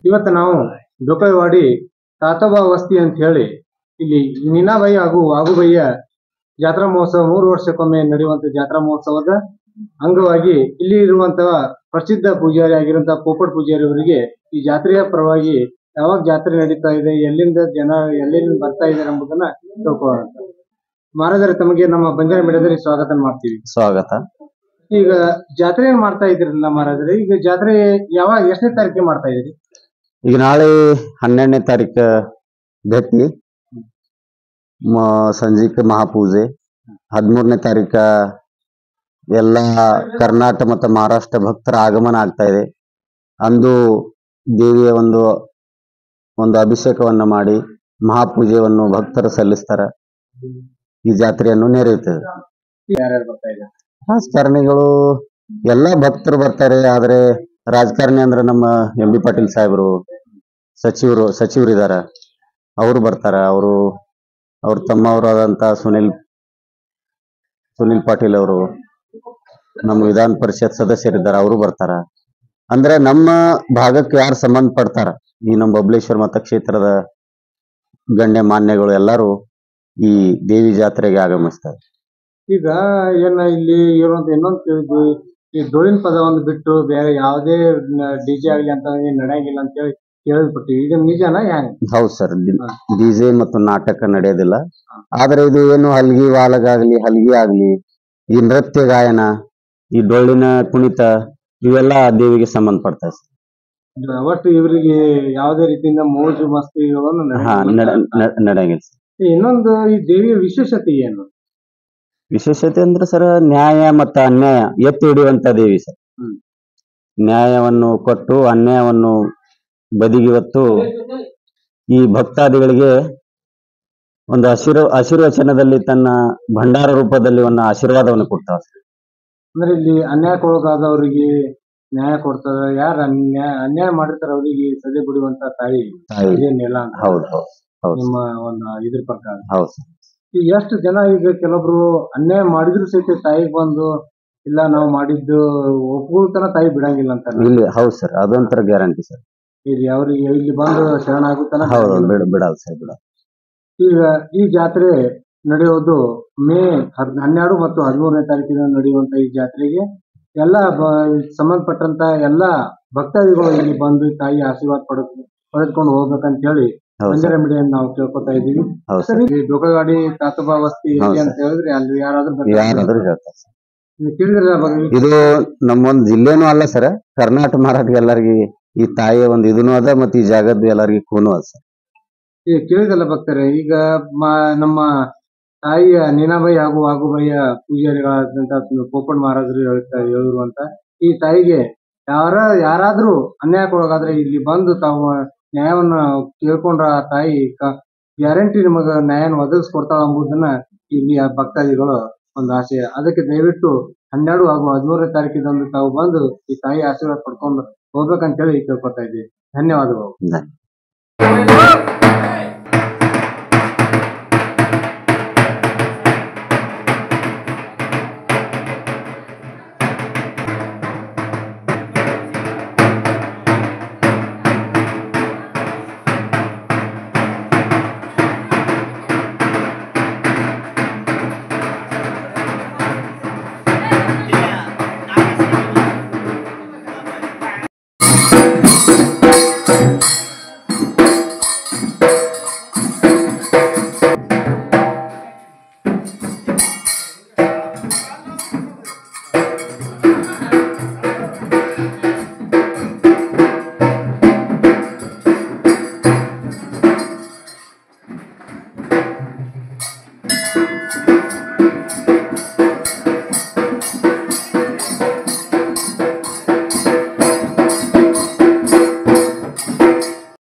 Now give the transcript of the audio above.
ಇವತ್ತು ನಾವು ಡೊಕೈವಾಡಿ ತಾತೋಬಾ ವಸ್ತಿ ಅಂತ ಹೇಳಿ ಇಲ್ಲಿ ಮೀನಾಬಾಯಿ ಹಾಗೂ ವಾಗುಬಯ್ಯ ಜಾತ್ರಾ ಮಹೋತ್ಸವ 3 ವರ್ಷಕ್ಕೊಮ್ಮೆ ನಡೆಯುವಂತ ಜಾತ್ರಾ ಮಹೋತ್ಸವದ ಅಂಗವಾಗಿ ಇಲ್ಲಿ ಇರುವಂತಹ ಪ್ರಸಿದ್ಧ ಪೂಜಾರಿ ಆಗಿರುವಂತಹ ಪೋಪಟ್ ಪೂಜಾರಿ ಅವರಿಗೆ ಈ ಜಾತ್ರೆಯ ಪರವಾಗಿ ಯಾವಾಗ ಜಾತ್ರೆ ನಡೀತಾ ಇದೆ, ಎಲ್ಲಿಂದ ಜನ ಎಲ್ಲಿಂದ ಬರ್ತಾ ಇದ್ದಾರೆ ಎಂಬುದನ್ನ ತಿಳ್ಕೊಳ್ಳೋಣ. ಮಹಾರಾಜರೇ, ತಮಗೆ ನಮ್ಮ ಬಂಜಾರ ಮೀಡಿಯಾದಲ್ಲಿ ಸ್ವಾಗತ ಮಾಡ್ತೀವಿ. ಸ್ವಾಗತ. ಈಗ ಜಾತ್ರೆ ಏನ್ ಮಾಡ್ತಾ ಇದ್ರಲ್ಲ ಮಹಾರಾಜರೇ, ಈಗ ಜಾತ್ರೆ ಯಾವಾಗ ಎಷ್ಟನೇ ತಾರೀಕಿಗೆ ಮಾಡ್ತಾ ಇದ್ರಿ? ಈಗ ನಾಳೆ 12ನೇ ತಾರೀಕು ಭೇಟಿ ಸಂಜೆಗೆ ಮಹಾಪೂಜೆ, 13ನೇ ತಾರೀಕ ಎಲ್ಲ ಕರ್ನಾಟಕ ಮತ್ತು ಮಹಾರಾಷ್ಟ್ರ ಭಕ್ತರ ಆಗಮನ ಆಗ್ತಾ ಇದೆ. ಅಂದು ದೇವಿಯ ಒಂದು ಅಭಿಷೇಕವನ್ನ ಮಾಡಿ ಮಹಾಪೂಜೆಯನ್ನು ಭಕ್ತರು ಸಲ್ಲಿಸ್ತಾರೆ. ಈ ಜಾತ್ರೆಯನ್ನು ನೆರೆಯುತ್ತದೆ. ಯಾರ್ಯಾರು ಬರ್ತಾ ಇದ್ದಾರೆ? ರಾಜಕಾರಣಿಗಳು ಎಲ್ಲಾ ಭಕ್ತರು ಬರ್ತಾರೆ. ಆದ್ರೆ ರಾಜಕಾರಣಿ ಅಂದ್ರೆ ನಮ್ಮ ಎಂ ಬಿ ಪಾಟೀಲ್ ಸಾಹೇಬರು, ಸಚಿವರು ಇದಾರ, ಅವರು ಬರ್ತಾರ. ಅವ್ರ ತಮ್ಮವರಾದಂತ ಸುನಿಲ್ ಪಾಟೀಲ್ ಅವರು, ನಮ್ಮ ವಿಧಾನ ಪರಿಷತ್ ಸದಸ್ಯರಿದ್ದಾರೆ, ಅವರು ಬರ್ತಾರ. ಅಂದ್ರೆ ನಮ್ಮ ಭಾಗಕ್ಕೆ ಯಾರು ಸಂಬಂಧ ಪಡ್ತಾರ, ಈ ನಮ್ಮ ಬಬಲೇಶ್ವರ ಮತಕ್ಷೇತ್ರದ ಗಣ್ಯ ಮಾನ್ಯಗಳು ಎಲ್ಲರೂ ಈ ದೇವಿ ಜಾತ್ರೆಗೆ ಆಗಮಿಸ್ತಾರೆ. ಈಗ ಏನ ಇಲ್ಲಿ ಇರುವಂತ ಇನ್ನೊಂದು ಕೇಳಿದ್ವಿ, ಈ ಡೊಳ್ಳಿನ ಪದವನ್ನು ಬಿಟ್ಟು ಬೇರೆ ಯಾವುದೇ ಡಿಜೆ ಆಗ್ಲಿ ಅಂತ ನಡೆಯಂಗಿಲ್ಲ ಅಂತ ಹೇಳಿ ಕೇಳ್ಬಿಟ್ಟಿವಿ. ಇದು ನಿಜನಾ? ಹ್ಯಾಂಗ? ಹೌದು ಸರ್, ಡಿಜೆ ಮತ್ತು ನಾಟಕ ನಡೆಯೋದಿಲ್ಲ. ಆದ್ರೆ ಇದು ಏನು ಹಲ್ಗಿ ವಾಲಗಾಗ್ಲಿ, ಹಲ್ಗಿ ಆಗ್ಲಿ, ಈ ನೃತ್ಯ ಗಾಯನ, ಈ ಡೊಳ್ಳಿನ ಕುಣಿತ, ಇವೆಲ್ಲ ದೇವಿಗೆ ಸಂಬಂಧ ಪಡ್ತಾವೆ ಸರ್. ಒಟ್ಟು ಇವರಿಗೆ ಯಾವುದೇ ರೀತಿಯಿಂದ ಮೋಜು ಮಸ್ತಿಗಳನ್ನು ನಡೆಯಂಗಿಲ್ಲ ಸರ್. ಇನ್ನೊಂದು, ಈ ದೇವಿಯ ವಿಶೇಷತೆ ಏನು? ವಿಶೇಷತೆ ಅಂದ್ರೆ ಸರ್, ನ್ಯಾಯ ಮತ್ತು ಅನ್ಯಾಯ ಎತ್ತಿ ಹಿಡಿಯುವಂತ ದೇವಿ ಸರ್. ನ್ಯಾಯವನ್ನು ಕೊಟ್ಟು ಅನ್ಯಾಯವನ್ನು ಬದಿಗಿವತ್ತು ಈ ಭಕ್ತಾದಿಗಳಿಗೆ ಒಂದು ಆಶೀರ್ವಚನದಲ್ಲಿ ತನ್ನ ಭಂಡಾರ ರೂಪದಲ್ಲಿ ಒಂದು ಆಶೀರ್ವಾದವನ್ನು ಕೊಡ್ತಾವ. ಅಂದ್ರೆ ಇಲ್ಲಿ ಅನ್ಯಾಯಕ್ಕೊಳಗಾದವರಿಗೆ ನ್ಯಾಯ ಕೊಡ್ತಾರ. ಯಾರು ಅನ್ಯಾಯ ಮಾಡಿರ್ತಾರ ಅವರಿಗೆ ಸದೆ ಬಿಡುವಂತ ತಾಯಿ ಇದೇನಿಲ್ಲ ಅಂತ. ಹೌದು, ನಿಮ್ಮ ಒಂದು ಇದ್ರ ಪ್ರಕಾರ. ಹೌದು. ಈಗ ಎಷ್ಟು ಜನ, ಈಗ ಕೆಲವೊಬ್ರು ಅನ್ಯಾಯ ಮಾಡಿದ್ರು ಸಹಿತ ತಾಯಿಗೆ ಬಂದು ಇಲ್ಲ ನಾವು ಮಾಡಿದ್ದು ಒಪ್ಕೊಳ್ತಾನ ತಾಯಿ ಬಿಡಂಗಿಲ್ಲ ಅಂತ. ಇಲ್ಲಿ ಹೌದು ಸರ್, ಅದೊಂಥರ ಗ್ಯಾರಂಟಿ ಸರ್. ಇಲ್ಲಿ ಅವ್ರಿಗೆ ಇಲ್ಲಿ ಬಂದು ಶರಣ ಆಗುತ್ತಾನ. ಹೌದು, ಬಿಡಲ್ಲ ಸರ್, ಬಿಡಲ್ಲ. ಈಗ ಈ ಜಾತ್ರೆ ನಡೆಯೋದು ಮೇ 12 ಮತ್ತು 13ನೇ ತಾರೀಕಿನ ನಡೆಯುವಂತ ಈ ಜಾತ್ರೆಗೆ ಎಲ್ಲ ಸಂಬಂಧಪಟ್ಟಂತ ಎಲ್ಲಾ ಭಕ್ತಾದಿಗಳು ಇಲ್ಲಿ ಬಂದು ತಾಯಿ ಆಶೀರ್ವಾದ ಪಡೆದುಕೊಂಡು ಹೋಗ್ಬೇಕಂತ ಹೇಳಿ ಬಂಜಾರ ಮೀಡಿಯಾ ನಾವು ಕೇಳ್ಕೊತಾ ಇದೀವಿ. ಸರಿ, ಡೊಕೈವಾಡಿ ತಾತೋಬಾ ವಸ್ತಿ ಅಂತ ಹೇಳಿದ್ರೆ ಅಲ್ಲಿ ಯಾರಾದ್ರೂ ಇದು ನಮ್ಮೊಂದು ಜಿಲ್ಲೆನೂ ಅಲ್ಲ ಸರ್, ಕರ್ನಾಟಕ ಮಹಾರಾಷ್ಟ್ರ ಎಲ್ಲರಿಗೆ ಈ ತಾಯಿಯ ಒಂದು ಇದನ್ನು ಅದ, ಮತ್ತೆ ಈ ಜಾಗದ್ದು ಎಲ್ಲರಿಗೂ ಕೂನು ಅದ ಸರ್. ಈಗ ಕೇಳಿದಲ್ಲ ಭಕ್ತರೆ, ಈಗ ನಮ್ಮ ತಾಯಿಯ ನೀನಾಬಾಯಿ ಹಾಗೂ ವಾಗುಬಯ್ಯ ಪೂಜಾರಿಗಳಾದಂತ ಪೋಪಟ್ ಮಹಾರಾಜರು ಹೇಳಿರುವಂತ ಈ ತಾಯಿಗೆ ಯಾರಾದ್ರೂ ಅನ್ಯಾಯಕ್ಕೊಳಗಾದ್ರೆ ಇಲ್ಲಿ ಬಂದು ತಾವು ನ್ಯಾಯವನ್ನ ಕೇಳ್ಕೊಂಡ್ರ ಆ ತಾಯಿ ಗ್ಯಾರಂಟಿ ನಿಮಗ ನ್ಯಾಯನ ಒದಗಿಸ್ಕೊಡ್ತಾಳ ಎಂಬುದನ್ನ ಇಲ್ಲಿ ಭಕ್ತಾದಿಗಳು ಒಂದು ಆಶಯ. ಅದಕ್ಕೆ ದಯವಿಟ್ಟು 12 ಹಾಗೂ 13ನೇ ತಾರೀಕಿದಂದು ತಾವು ಬಂದು ಈ ತಾಯಿ ಆಶೀರ್ವಾದ ಪಡ್ಕೊಂಡು ಹೋಗ್ಬೇಕಂತ ಹೇಳಿ ಕೇಳ್ಕೊತಾ ಇದ್ದೀವಿ. ಧನ್ಯವಾದಗಳು.